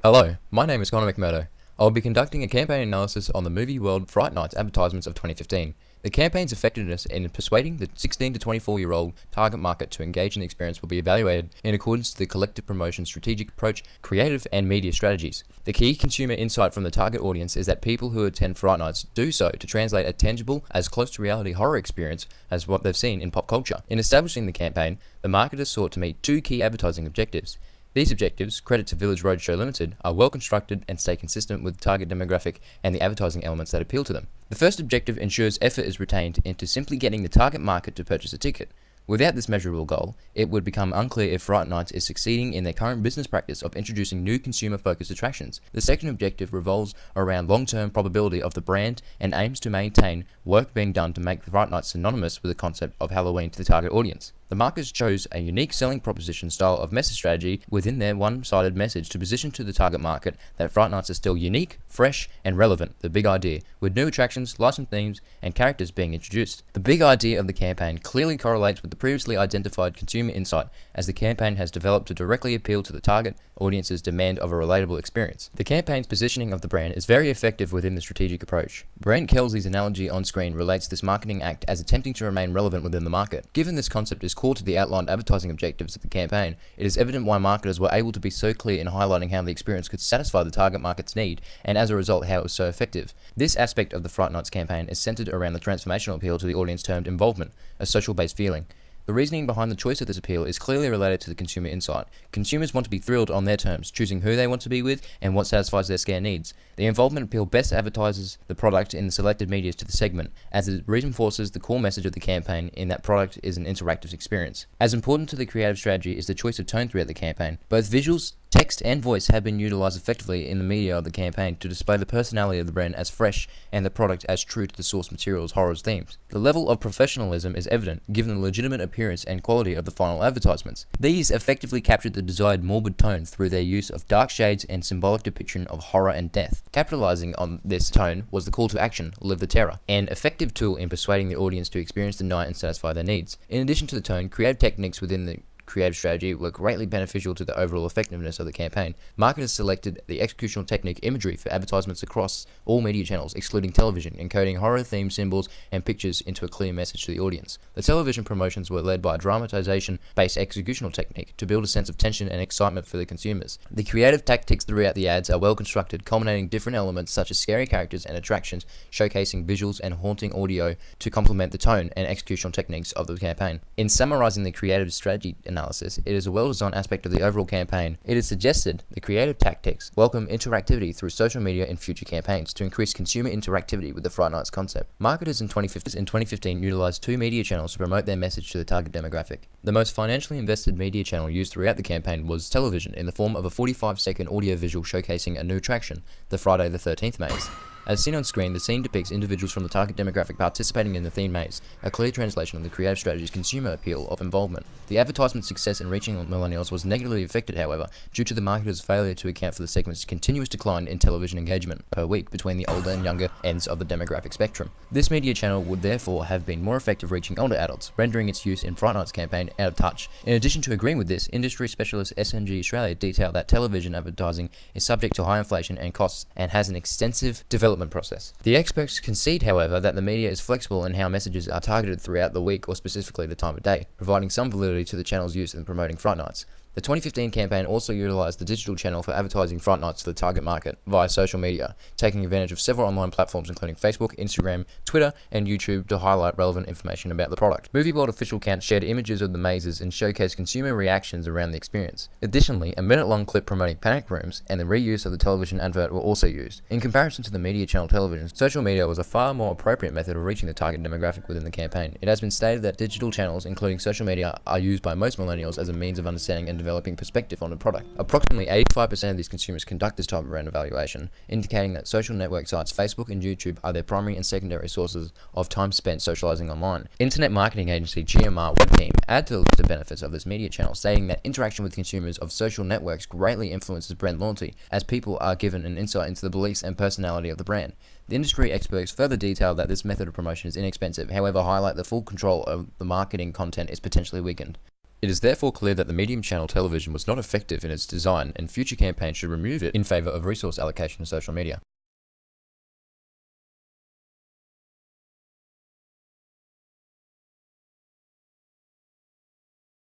Hello, my name is Connor McMurdo. I will be conducting a campaign analysis on the movie world Fright Nights advertisements of 2015. The campaign's effectiveness in persuading the 16 to 24-year-old target market to engage in the experience will be evaluated in accordance to the collective promotion strategic approach, creative and media strategies. The key consumer insight from the target audience is that people who attend Fright Nights do so to translate a tangible, as close to reality horror experience as what they've seen in pop culture. In establishing the campaign, the marketers sought to meet two key advertising objectives. These objectives, credit to Village Roadshow Limited, are well constructed and stay consistent with the target demographic and the advertising elements that appeal to them. The first objective ensures effort is retained into simply getting the target market to purchase a ticket. Without this measurable goal, it would become unclear if Fright Nights is succeeding in their current business practice of introducing new consumer-focused attractions. The second objective revolves around long-term probability of the brand and aims to maintain work being done to make the Fright Nights synonymous with the concept of Halloween to the target audience. The marketers chose a unique selling proposition style of message strategy within their one-sided message to position to the target market that Fright Nights are still unique, fresh, and relevant, the big idea, with new attractions, licensed themes, and characters being introduced. The big idea of the campaign clearly correlates with the previously identified consumer insight, as the campaign has developed to directly appeal to the target audience's demand of a relatable experience. The campaign's positioning of the brand is very effective within the strategic approach. Brent Kelsey's analogy on screen relates this marketing act as attempting to remain relevant within the market. Given this concept is core to the outlined advertising objectives of the campaign, it is evident why marketers were able to be so clear in highlighting how the experience could satisfy the target market's need, and as a result how it was so effective. This aspect of the Fright Nights campaign is centered around the transformational appeal to the audience termed involvement, a social-based feeling. The reasoning behind the choice of this appeal is clearly related to the consumer insight. Consumers want to be thrilled on their terms, choosing who they want to be with and what satisfies their scare needs. The involvement appeal best advertises the product in the selected media to the segment, as it reinforces the core message of the campaign in that product is an interactive experience. As important to the creative strategy is the choice of tone throughout the campaign. Both visuals, text and voice have been utilized effectively in the media of the campaign to display the personality of the brand as fresh and the product as true to the source material's horror themes. The level of professionalism is evident given the legitimate appearance and quality of the final advertisements. These effectively captured the desired morbid tone through their use of dark shades and symbolic depiction of horror and death. Capitalizing on this tone was the call to action, Live the Terror, an effective tool in persuading the audience to experience the night and satisfy their needs. In addition to the tone, creative techniques within the creative strategy were greatly beneficial to the overall effectiveness of the campaign. Marketers selected the executional technique imagery for advertisements across all media channels, excluding television, encoding horror-themed symbols and pictures into a clear message to the audience. The television promotions were led by a dramatization-based executional technique to build a sense of tension and excitement for the consumers. The creative tactics throughout the ads are well constructed, culminating different elements such as scary characters and attractions, showcasing visuals and haunting audio to complement the tone and executional techniques of the campaign. In summarizing the creative strategy analysis, it is a well-designed aspect of the overall campaign. It is suggested the creative tactics welcome interactivity through social media in future campaigns to increase consumer interactivity with the Fright Nights concept. Marketers in 2015 utilized two media channels to promote their message to the target demographic. The most financially invested media channel used throughout the campaign was television in the form of a 45-second audio-visual showcasing a new attraction, the Friday the 13th Maze. As seen on screen, the scene depicts individuals from the target demographic participating in the theme maze, a clear translation of the creative strategy's consumer appeal of involvement. The advertisement's success in reaching millennials was negatively affected, however, due to the marketer's failure to account for the segment's continuous decline in television engagement per week between the older and younger ends of the demographic spectrum. This media channel would therefore have been more effective reaching older adults, rendering its use in Fright Nights campaign out of touch. In addition to agreeing with this, industry specialist SNG Australia detailed that television advertising is subject to high inflation and costs and has an extensive development process. The experts concede, however, that the media is flexible in how messages are targeted throughout the week or specifically the time of day, providing some validity to the channel's use in promoting Fright Nights. The 2015 campaign also utilized the digital channel for advertising Fright Nights to the target market via social media, taking advantage of several online platforms including Facebook, Instagram, Twitter, and YouTube to highlight relevant information about the product. Movie World official account shared images of the mazes and showcased consumer reactions around the experience. Additionally, a minute-long clip promoting panic rooms and the reuse of the television advert were also used. In comparison to the media channel television, social media was a far more appropriate method of reaching the target demographic within the campaign. It has been stated that digital channels, including social media, are used by most millennials as a means of understanding and developing perspective on the product. Approximately 85% of these consumers conduct this type of brand evaluation, indicating that social network sites Facebook and YouTube are their primary and secondary sources of time spent socializing online. Internet marketing agency GMR Web Team add to the list of benefits of this media channel, stating that interaction with consumers of social networks greatly influences brand loyalty, as people are given an insight into the beliefs and personality of the brand. The industry experts further detail that this method of promotion is inexpensive, however highlight the full control of the marketing content is potentially weakened. It is therefore clear that the medium channel television was not effective in its design, and future campaigns should remove it in favor of resource allocation to social media.